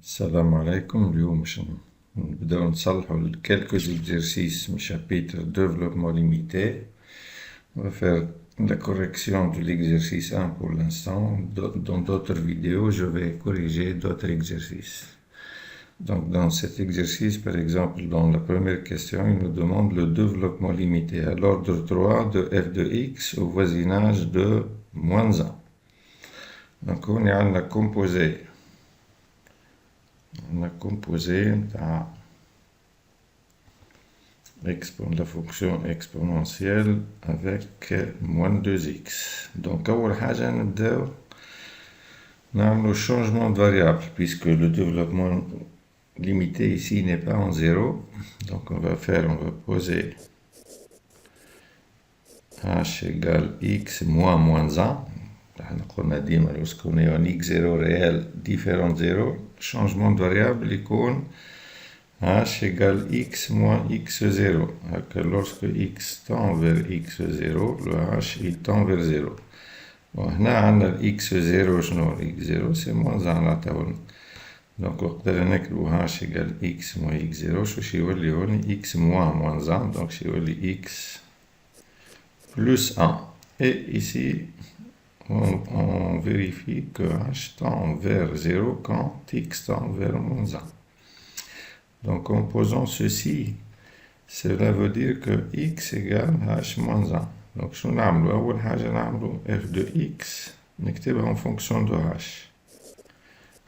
السلام عليكم. اليوم باش نبداو نصلحو quelques exercices من chapitre développement limité. On va faire la correction de l'exercice 1 pour l'instant. Dans d'autres vidéos, je vais corriger d'autres exercices. Donc dans cet exercice, par exemple, dans la première question, il nous demande le développement limité à l'ordre 3 de f de x au voisinage de moins 1. Donc on a composé la fonction exponentielle avec moins 2x. Donc, أول حاجة نبداو نعملو changement de variable puisque le développement limité ici n'est pas en 0. Donc, on va poser h égale x moins 1. On a dit lorsqu'on est en x0 réel différent de 0, changement de variable يكون h égale x moins x0. Lorsque x tend vers x0, le h il tend vers 0. Bon, هنا عندنا x0 شنو x0 c'est moins 1 لا تاولنا. Donc نقدر نكتبو h égale x moins x0 شو يولي هوني x moins 1 donc يولي x plus 1. Et ici on vérifie que h tend vers 0 quand x tend vers moins 1. Donc en posant ceci, cela veut dire que x égale h moins 1. Donc شنو نعملو؟ أول حاجة نعملو f de x نكتبها en fonction de h.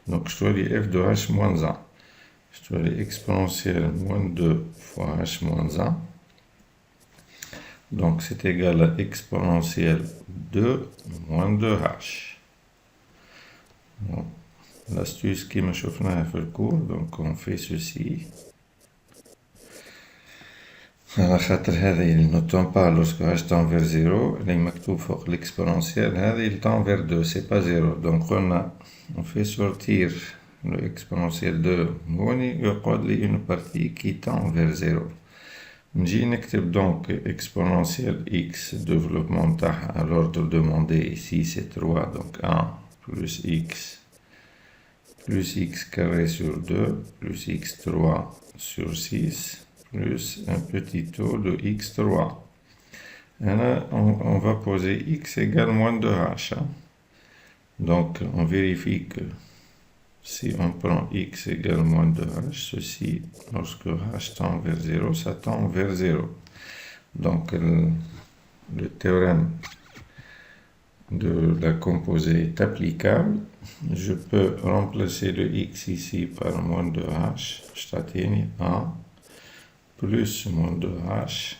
Donc je dois dire f de h moins 1. Je dois dire exponentielle moins 2 fois h moins 1. Donc c'est égal à exponentielle 2 moins 2h. Bon. L'astuce qui me شفناها في الكور. Donc on fait ceci. على خاطر هذا il ne tend pas lorsque h tend vers 0. اللي مكتوب فوق l'exponentielle هذا il tend vers 2 c'est pas 0. Donc on fait sortir le exponentielle 2 هوني يقعد لي une partie qui tend vers 0. نجي نكتب donc exponentielle x développement تاعها à l'ordre demandé ici c'est 3 donc 1 plus x carré sur 2 plus x3 sur 6 plus un petit taux de x3. Et là, on va poser x égale moins 2h. Hein. Donc, on vérifie que si on prend x égale moins 2h, ceci, lorsque h tend vers 0, ça tend vers 0. Donc, le théorème de la composée est applicable. Je peux remplacer le x ici par moins 2h, c'est-à-dire 1 plus moins 2h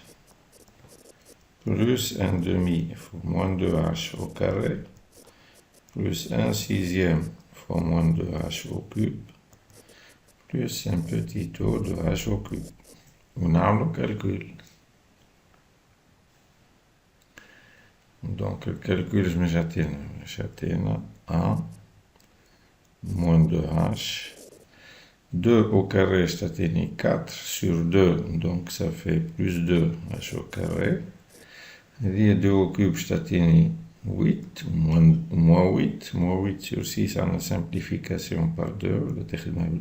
plus 1 demi fois moins 2h au carré plus 1 sixième fois moins 2h au cube plus un petit taux de h au cube. On a le calcul. Donc le calcul, je me j'atteins 1 moins 2h. 2 au carré, c'est 4 sur 2, donc ça fait plus 2 h au carré. Et 2 au cube, c'est 8, moins 8 sur 6, on a simplification par 2, la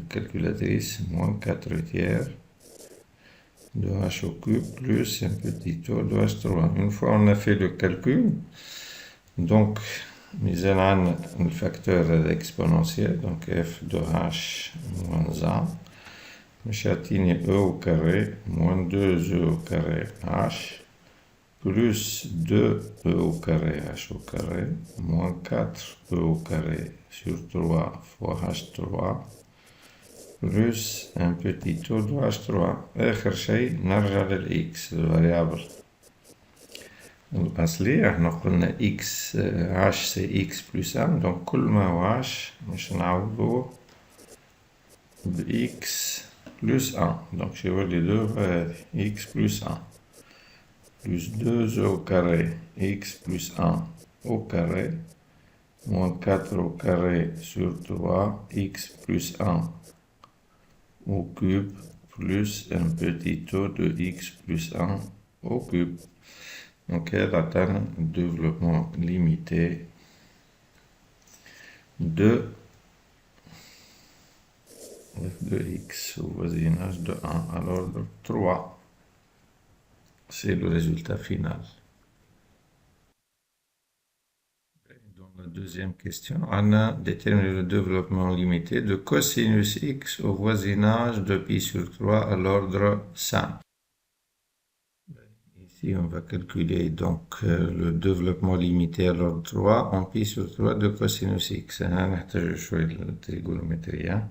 calculatrice, moins 4 tiers de h au cube, plus un petit taux de h3. Une fois on a fait le calcul, donc nous avons le facteur exponentiel, donc f de h moins 1, nous e au carré, moins 2e au carré h, plus 2e au carré h au carré, moins 4e au carré sur 3 fois h3, plus un petit taux de h3. آخر شيء نرجع للx, le variable. الأصلي احنا قلنا x h c'est x plus 1 donc كل ما هو h باش نعوضوه ب x plus 1 donc je vais les deux x plus 1 plus 2 au carré x plus 1 au carré moins 4 au carré sur 3 x plus 1 au cube plus un petit taux de x plus 1 au cube. Donc, elle atteint un développement limité de de x au voisinage de 1 à l'ordre 3. C'est le résultat final. Dans la deuxième question, on a déterminé le développement limité de cosinus x au voisinage de pi sur 3 à l'ordre 5. Ici, on va calculer donc le développement limité à l'ordre 3 en pi sur 3 de cosinus x. نحتاج شوية التريغونومتري.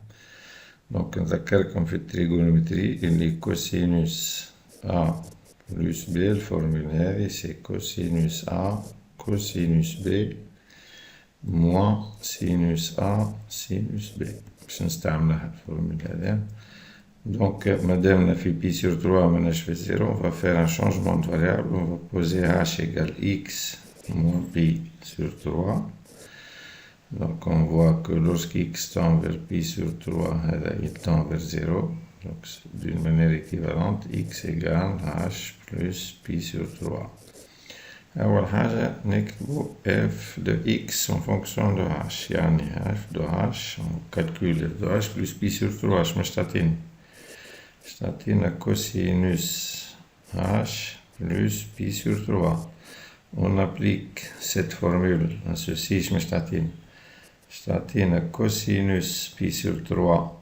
Donc, نذكركم في التريغونومتري اللي cosinus A plus B, الفورمule هذه c'est cosinus A cosinus B moins sinus A sinus B. باش نستعملها الفورمule هذه. Donc, madame a fait pi sur 3, maintenant je fais 0, on va faire un changement de variable, on va poser h égale x moins pi sur 3. Donc, on voit que lorsqu'x tend vers pi sur 3, il tend vers 0. Donc, d'une manière équivalente, x égale h plus pi sur 3. أول حاجة نكتبو f de x en fonction de h. يعني f de h, on calcule f de h plus pi sur 3. Je m'achète cosinus h plus pi sur 3. On applique cette formule à ceci. Je m'achète cosinus pi sur 3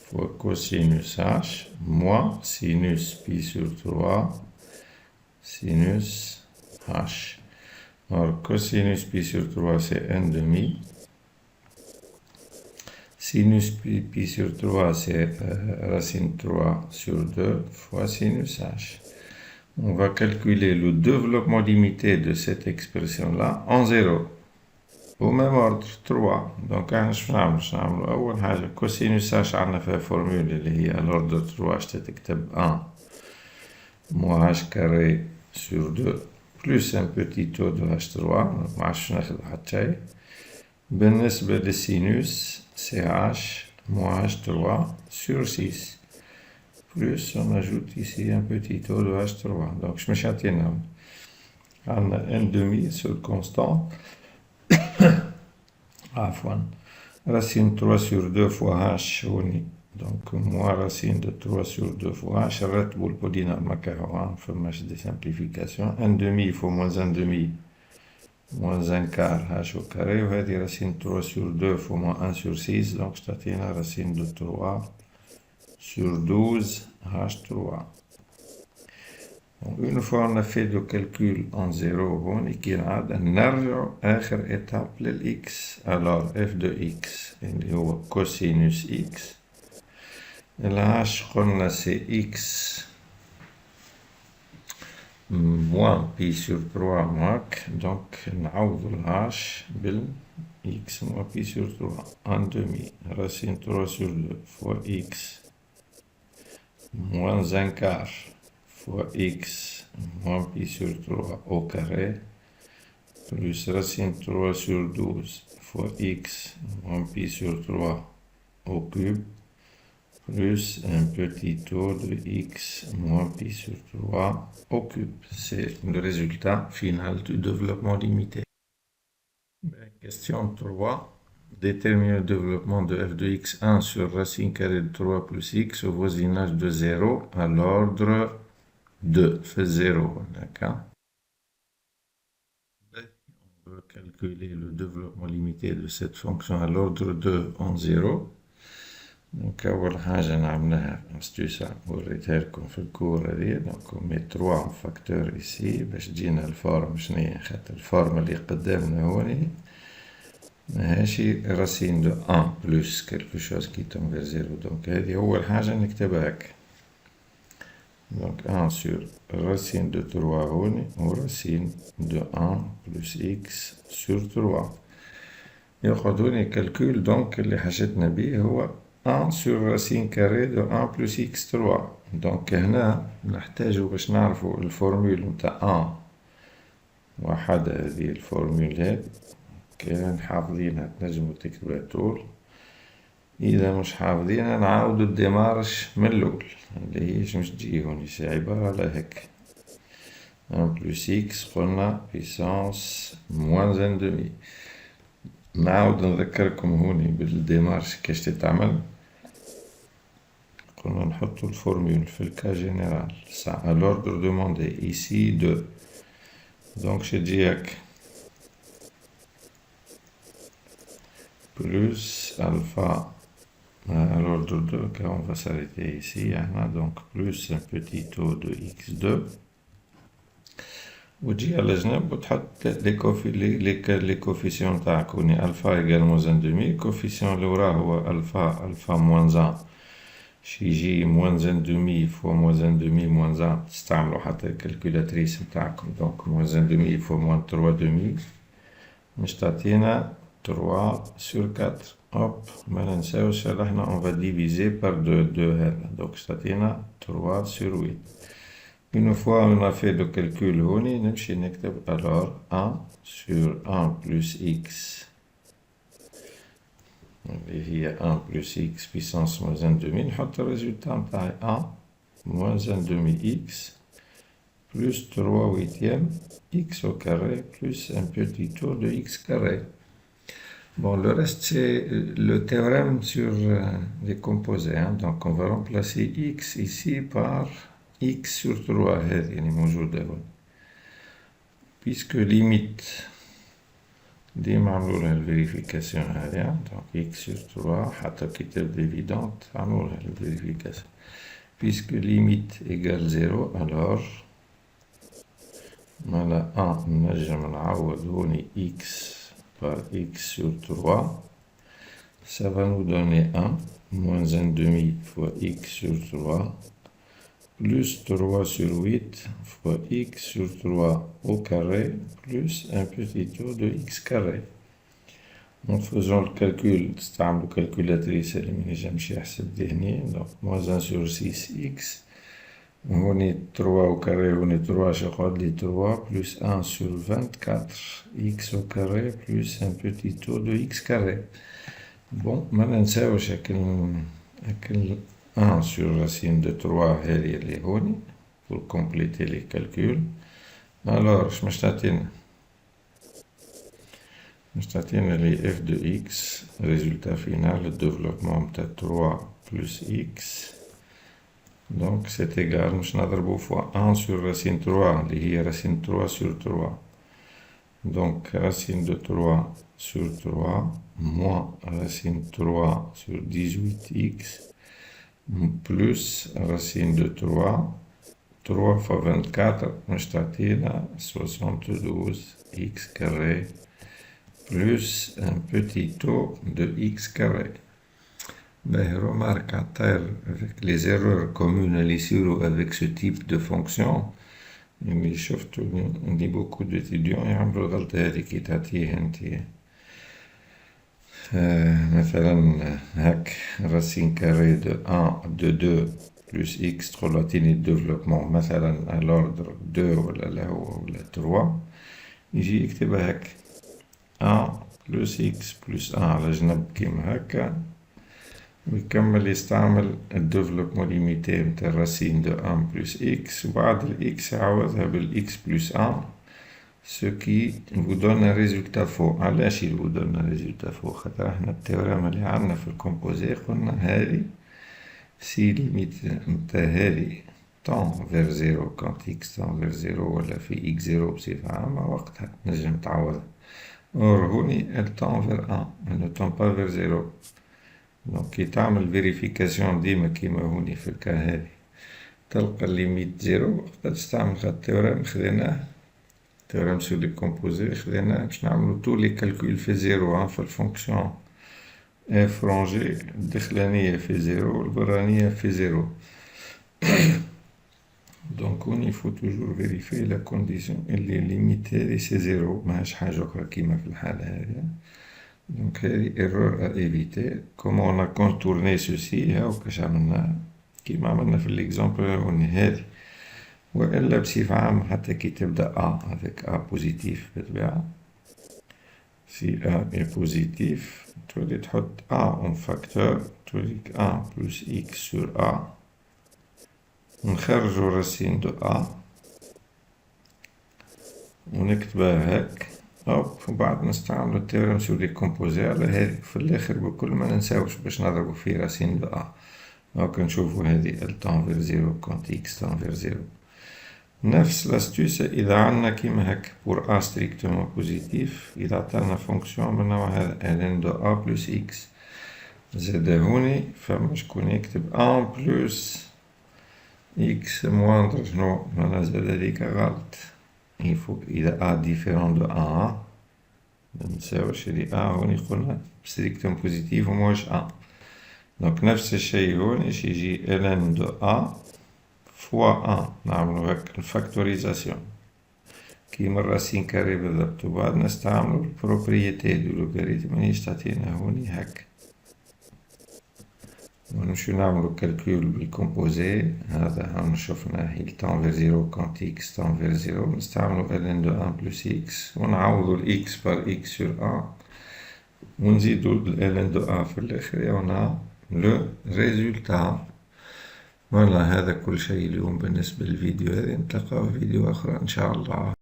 fois cosinus h moins sinus pi sur 3 sinus h. Alors, cosinus pi sur 3, c'est 1 demi. Sinus pi sur 3, c'est racine 3 sur 2 fois sinus h. On va calculer le développement limité de cette expression-là en 0. Au même ordre 3. Donc, je vais cosinus h, on a fait la formule, elle est à l'ordre 3, je t'écris 1 moins h carré sur 2 plus un petit taux de h3. Donc, je vais faire بالنسبة للsinus, c'est h moins h3 sur 6. Plus, on ajoute ici un petit taux de h3. Donc, je me châtienne. On a 1 demi sur le constant. Racine 3 sur 2 fois h. Donc, moins racine de 3 sur 2 fois h. Arrête pour le polynôme. On fait des simplifications. 1 demi, il faut moins 1 demi. Moins 1 quart h au carré, on va dire racine 3 sur 2 fois moins 1 sur 6, donc je la racine de 3 sur 12 h3. Donc, une fois on a fait le calcul en 0, on نرجع آخر étape للx. Alors f de x اللي هو cosinus x. ال h قلنا c'est x moins pi sur 3 moins, donc نعوض ال h بال x moins pi sur 3 1 demi racine 3 sur 2 fois x moins 1 quart fois x moins pi sur 3 au carré plus racine 3 sur 12 fois x moins pi sur 3 au cube plus un petit taux de x moins pi sur 3 au cube. C'est le résultat final du développement limité. Question 3. Déterminer le développement de f de x1 sur racine carrée de 3 plus x au voisinage de 0 à l'ordre 2. Fait 0, d'accord? On veut calculer le développement limité de cette fonction à l'ordre 2 en 0. Donc, أول حاجة نعملها نستوسع وريتها لكم في الكورة دي. Donc, on met 3 en facteur ici باش تجينا الفورم شنيا خاطر الفورم اللي قدامنا هوني ماهيشي racine de 1 plus quelque chose qui tend vers 0. Donc, هذه أول حاجة نكتبها هكا. Donc, 1 sur racine de 3 هوني و racine de 1 plus x sur 3. ياخذوني calcul donc اللي حاجتنا بيه هو 1 sur racine carrée de 1 plus x3. Donc هنا نحتاجو باش نعرفو الفورمول متاع 1 وحدة هذه الفورمول هاد كان حافظينها تنجمو تكتبها طول. إذا مش حافظينها نعاودو الديمارش من الأول اللي هي مش تجي هوني سي عبارة على هيك 1 plus x قلنا puissance moins 1 demi. نعاود نذكركم هوني بالديمارش كيش تتعمل. قلنا نحطو الفورمول في الكا جينيرال à l'ordre demandé ici 2. Donc je dis plus alpha à l'ordre 2, car on va s'arrêter ici, donc plus un petit taux de x2. وتجي على جنب وتحط les coefficients تاعك هوني alpha égale moins 1 demi. coefficient اللي وراه هو alpha moins 1 شي يجي moins 1 demi fois moins 1 demi moins 1 تستعملو حتى الكالكولاتريس متاعكم. donc moins 1 demi fois moins 3 demi مش تعطينا 3 sur 4. hop ما ننساوش احنا on va diviser par 2 هذا. donc تعطينا 3 sur 8. Une fois on a fait le calcul هوني نمشي نكتب alors 1 sur 1 plus x اللي هي 1 plus x puissance moins 1 demi. نحط الريزولتا متاعي 1 moins 1 demi x plus 3 huitièmes x au carré plus un petit taux de x carré. Bon, le reste c'est le théorème sur les composés. Donc on va remplacer x ici par x sur 3 هذه يعني موجودة هون. puisque limite ديما عملولها الفيريفيكاسيون هذه. donc x sur 3 حتى كي تبدا évidente عملولها الفيريفيكاسيون. puisque limite égale 0 alors مالا 1 نجم نعوض هوني x par x sur 3. ça va nous donner 1 moins 1 demi fois x sur 3 plus 3 sur 8 fois x sur 3 au carré plus un petit taux de x carré. En faisant le calcul, c'est un calculatrice اللي منجمش يحسب ذهني. donc moins 1 sur 6x هوني 3 au carré هوني 3 شقعد لي 3 plus 1 sur 24 x au carré plus un petit taux de x carré. bon ما ننساوش هاك 1 sur racine de 3 هذه اللي هوني pour compléter les calculs. alors مش تعطينا les f de x résultat final le développement متاع 3 plus x. donc c'est égal مش نضربو fois 1 sur racine 3 اللي هي racine 3 sur 3. donc racine de 3 sur 3 moins racine 3 sur 18x plus racine de 3 3 fois 24 مش تعطينا 72x carré plus un petit taux de x carré. Ben, remarque à terre avec les erreurs communes à l'issue avec ce type de fonction. Mais surtout, on dit beaucoup d'étudiants يعملوا الغلطة هذه كي تعطيه انت مثلا هاك racine carré de 1 de 2 plus x تخلطيني الديفلوبمون مثلا à l'ordre 2 ولا 3 يجي يكتبها هاك 1 plus x plus 1 على جنب كيما هكا ويكمل يستعمل الديفلوبمون ليميتي متاع الرacine de 1 plus x وبعد الx يعوضها بالx plus 1 ce qui vous donne un résultat faux. علاش il vous donne un résultat faux؟ خاطر احنا التيوريم اللي عندنا في الكومبوزي قلنا هذه si limite متاع هذه tend vers 0 quand x tend vers 0 ولا في x0 بصفة عامة وقتها نجم تعوضها. or هوني elle tend vers 1 elle ne tend pas vers 0. donc كي تعمل فيريفيكاسيون ديما كيما هوني في الكا هذه تلقى الليميت 0 وقتها تستعمل التيوريم خذيناه théorème sur les composés خذينا باش نعملو tous les calculs في 0 في الفونكسيون f rangé الدخلانية في 0 والبرانية في 0. donc il faut toujours vérifier la condition اللي limite هذه c'est 0 ماهاش حاجة أخرى كيما في الحالة هذه. donc هذه erreur à éviter. comment on a contourné ceci هاو كاش عملنا كيما عملنا في l'exemple هوني هذه. وإلا بصفة عامة حتى كي تبدأ A avec A positif بالطبيعة si A est positif تولي تحط A en facteur توليك A plus x sur A نخرجو racine de A ونكتبها هاك هوب، وبعد نستعملو التيوريم سور لي كومبوزي على هاذي في الآخر بكل ما ننساوش باش نضربو في راسين دو أ. هاكا نشوفو هاذي ال تنفير زيرو كونت إكس تنفير زيرو. نفس لاستوس إذا عندنا كيما هاك بور أ ستريكتومون بوزيتيف، إذا عطانا فونكسيون من النوع هذا ln دو أ بلس إكس، زادا هوني فما شكون يكتب أن بلس إكس مواندر شنو، معناها زادا هاذيك غلط. يفو إذا أ ديفيرون دو أ، منساوش هادي أ هوني قلنا ستريكتوم بوزيتيف وموش أ. دونك نفس الشيء هوني اش يجي ln دو أ فوا أ، نعملو هاك الفاكتوريزاسيون كيما الراسين كاري بالضبط، وبعد نستعملو البروبريتي دو لوغاريتم مانيش تعطينا هوني هاك، ونمشيو نعملو كالكول بالكومبوزي. هذا هون شفنا هي تنفير زيرو كونت إكس تنفير زيرو، نستعملو ln دو أن بلس إكس ونعوضو الإكس بار إكس سور أن ونزيدو ln دو أ في الآخر يعطينا لو ريزولتا. فوالا هذا كل شيء اليوم بالنسبة للفيديو هذا، نتلقاو في فيديو آخر إن شاء الله.